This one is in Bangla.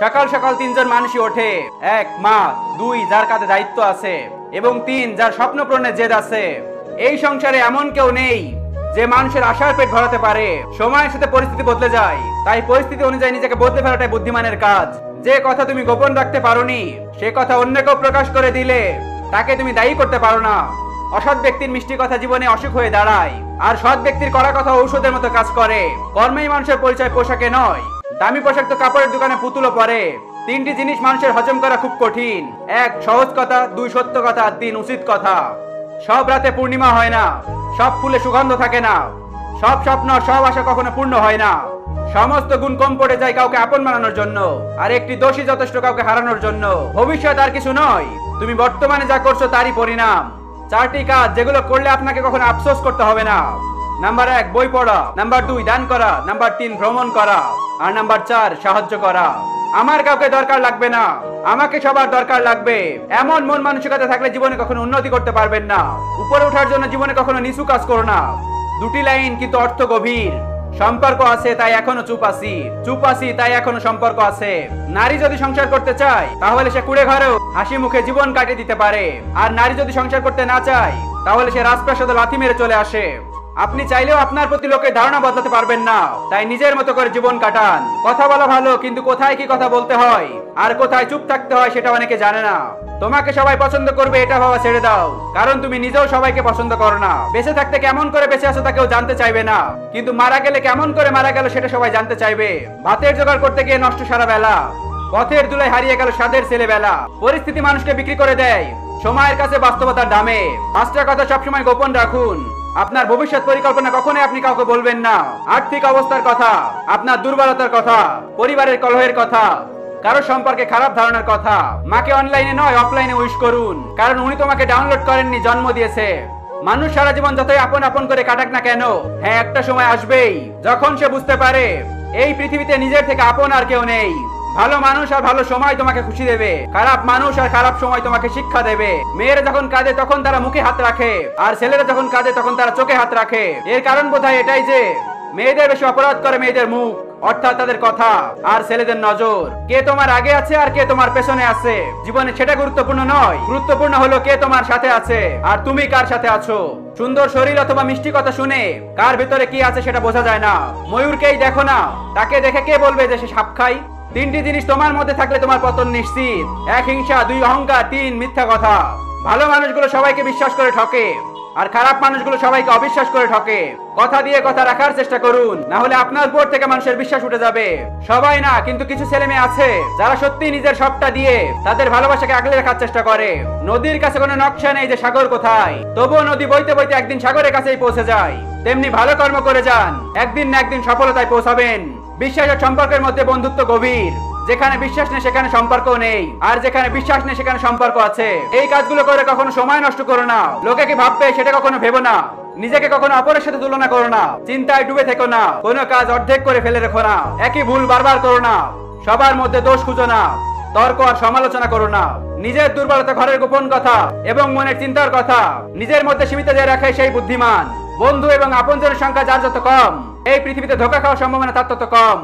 সকাল সকাল তিনজন মানুষই ওঠে। এক, মা। দুই, যার কাঁধে দায়িত্ব আছে। এবং তিন, যার স্বপ্ন পূরণের জেদ আছে। এই সংসারে এমন কেউ নেই যে মানুষের আশার পেট ভরাতে পারে। সময়ের সাথে পরিস্থিতি বদলে যায়, তাই পরিস্থিতি অনুযায়ী নিজেকে বদলে ফেলাটাই বুদ্ধিমানের কাজ। যে কথা তুমি গোপন রাখতে পারোনি, সে কথা অন্য কেউ প্রকাশ করে দিলে তাকে তুমি দায়ী করতে পারো না। অসৎ ব্যক্তির মিষ্টি কথা জীবনে অসুখ হয়ে দাঁড়ায়, আর সৎ ব্যক্তির কড়া কথা ঔষধের মতো কাজ করে। কর্মেই মানুষের পরিচয়, পোশাকে নয়। দামি পোশাক তো কাপড়ের দোকানে পুতুলও পরে। তিনটি জিনিস মানুষের হজম করা খুব কঠিন। এক, সহজ কথা। দুই, সত্য কথা। তিন, উচিত কথা। সব রাতে পূর্ণিমা হয় না, সব ফুলে সুগন্ধ থাকে না, সব স্বপ্ন, সব আশা কখনো পূর্ণ হয় না। সমস্ত গুণ কম পড়ে যায় কাউকে আপন বানানোর জন্য, আর একটি দোষী যথেষ্ট কাউকে হারানোর জন্য। ভবিষ্যৎ আর কিছু নয়, তুমি বর্তমানে যা করছো তারই পরিণাম। চারটি কাজ যেগুলো করলে আপনাকে কখনো আফসোস করতে হবে না। নাম্বার 1, বই পড়া। নাম্বার 2, দান করা। নাম্বার 3, ভ্রমণ করা। আর নাম্বার 4, সাহায্য করা। আমার কাউকে দরকার লাগবে না, আমাকে সবার দরকার লাগবে। এমন মন মানসিকতা থাকলে জীবনে কখনো উন্নতি করতে পারবেন না। উপরে ওঠার জন্য জীবনে কখনো নিচু কাজ করো না। দুটি লাইন কিন্তু অর্থ গভীর। সম্পর্ক আছে তাই এখনো চুপ আছি, চুপ আছি তাই এখনো সম্পর্ক আছে। নারী যদি সংসার করতে চায় তাহলে সে কুড়ে ঘরেও হাসি মুখে জীবন কাটিয়ে দিতে পারে, আর নারী যদি সংসার করতে না চায় তাহলে সে রাজপ্রাসাদে লাথি মেরে চলে আসে। আপনি চাইলেও আপনার প্রতি লোকের ধারণা বদলাতে পারবেন না, তাই নিজের মতো করে জীবন কাটান। কথা বলা ভালো, কিন্তু কোথায় কি কথা বলতে হয় আর কোথায় চুপ থাকতে হয় সেটা অনেকে জানে না। তোমাকে সবাই পছন্দ করবে এটা ভাবা ছেড়ে দাও, কারণ তুমি নিজেও সবাইকে পছন্দ করো না। বেঁচে থাকতে কেমন করে বেঁচে আছো তা কেউ জানতে চাইবে না, কিন্তু মারা গেলে কেমন করে মারা গেল সেটা সবাই জানতে চাইবে। ভাতের জোগাড় করতে গিয়ে নষ্ট সারা বেলা, পথের দুলায় হারিয়ে গেল স্বাদের ছেলেবেলা। পরিস্থিতি মানুষকে বিক্রি করে দেয় সময়ের কাছে বাস্তবতার দামে। পাঁচটা কথা সবসময় গোপন রাখুন। আপনার ভবিষ্যৎ পরিকল্পনা কখনোই আপনি কাউকে বলবেন না। আর্থিক অবস্থার কথা, আপনার দুর্বলতার কথা, পরিবারের কলহের কথা, কারো সম্পর্কে খারাপ ধারণার কথা। মাকে অনলাইনে নয় অফলাইনে উইশ করুন, কারণ উনি তোমাকে ডাউনলোড করেননি, জন্ম দিয়েছে। মানুষ সারা জীবন যতই আপন আপন করে কাটাক না কেন, হ্যাঁ একটা সময় আসবেই যখন সে বুঝতে পারে এই পৃথিবীতে নিজের থেকে আপন আর কেউ নেই। ভালো মানুষ আর ভালো সময় তোমাকে খুশি দেবে, খারাপ মানুষ আর খারাপ সময় তোমাকে শিক্ষা দেবে। মেয়েরা যখন কাঁদে তখন তারা মুখে হাত রাখে, আর ছেলেরা যখন কাঁদে তখন তারা চোখে হাত রাখে। এর কারণ বোধহয় এটাই যে মেয়েদের বেশি অপরাধ করে মেয়েদের মুখ, অর্থাৎ তাদের কথা, আর ছেলেদের নজর। কে তোমার আগে আছে আর কে তোমার পেছনে আছে জীবনে সেটা গুরুত্বপূর্ণ নয়। গুরুত্বপূর্ণ হলো কে তোমার সাথে আছে আর তুমি কার সাথে আছো। সুন্দর শরীর অথবা মিষ্টি কথা শুনে কার ভিতরে কি আছে সেটা বোঝা যায় না। ময়ূরকেই দেখো না, তাকে দেখে কে বলবে যে সে সাপ খায়? তিনটি জিনিস তোমার মধ্যে থাকলে তোমার পতন নিশ্চিত। 1, হিংসা। 2, অহংকার। 3, মিথ্যা কথা। ভালো মানুষগুলো সবাইকে বিশ্বাস করে ঠকে, আর খারাপ মানুষগুলো সবাইকে অবিশ্বাস করে ঠকে। কথা দিয়ে কথা রাখার চেষ্টা করুন, না হলে আপনার উপর থেকে মানুষের বিশ্বাস উঠে যাবে। সবাই না, কিন্তু কিছু ছেলে মেয়ে আছে যারা সত্যি নিজের সবটা দিয়ে তাদের ভালোবাসাকে আগলে রাখার চেষ্টা করে। নদীর কাছে কোনো নকশা নেই যে সাগর কোথায়, তবুও নদী বইতে বইতে একদিন সাগরের কাছেই পৌঁছে যায়। তেমনি ভালো কর্ম করে যান, একদিন না একদিন সফলতায় পৌঁছাবেন। বিশ্বাসের সম্পর্কের মধ্যে বন্ধুত্ব গভীর। যেখানে বিশ্বাস নেই সেখানে সম্পর্ক নেই, আর যেখানে বিশ্বাস নেই সেখানে সম্পর্ক আছে। এই কাজগুলো করে কখনো সময় নষ্ট করো না। লোকে কি ভাববে সেটা কখনো ভেবো না। নিজেকে কখনো অপরের সাথে তুলনা করো না। চিন্তায় ডুবে থেকো না। কোনো কাজ অর্ধেক করে ফেলে রেখো না। একই ভুল বারবার করো না। সবার মধ্যে দোষ খুঁজো না। তর্ক আর সমালোচনা করো না। নিজের দুর্বলতা, ঘরের গোপন কথা এবং মনের চিন্তার কথা নিজের মধ্যে সীমিত যে রাখে সেই বুদ্ধিমান। বন্ধু এবং আপনজনের সংখ্যা যার যত কম, এই পৃথিবীতে ধোঁকা খাওয়ার সম্ভাবনা তার তত কম।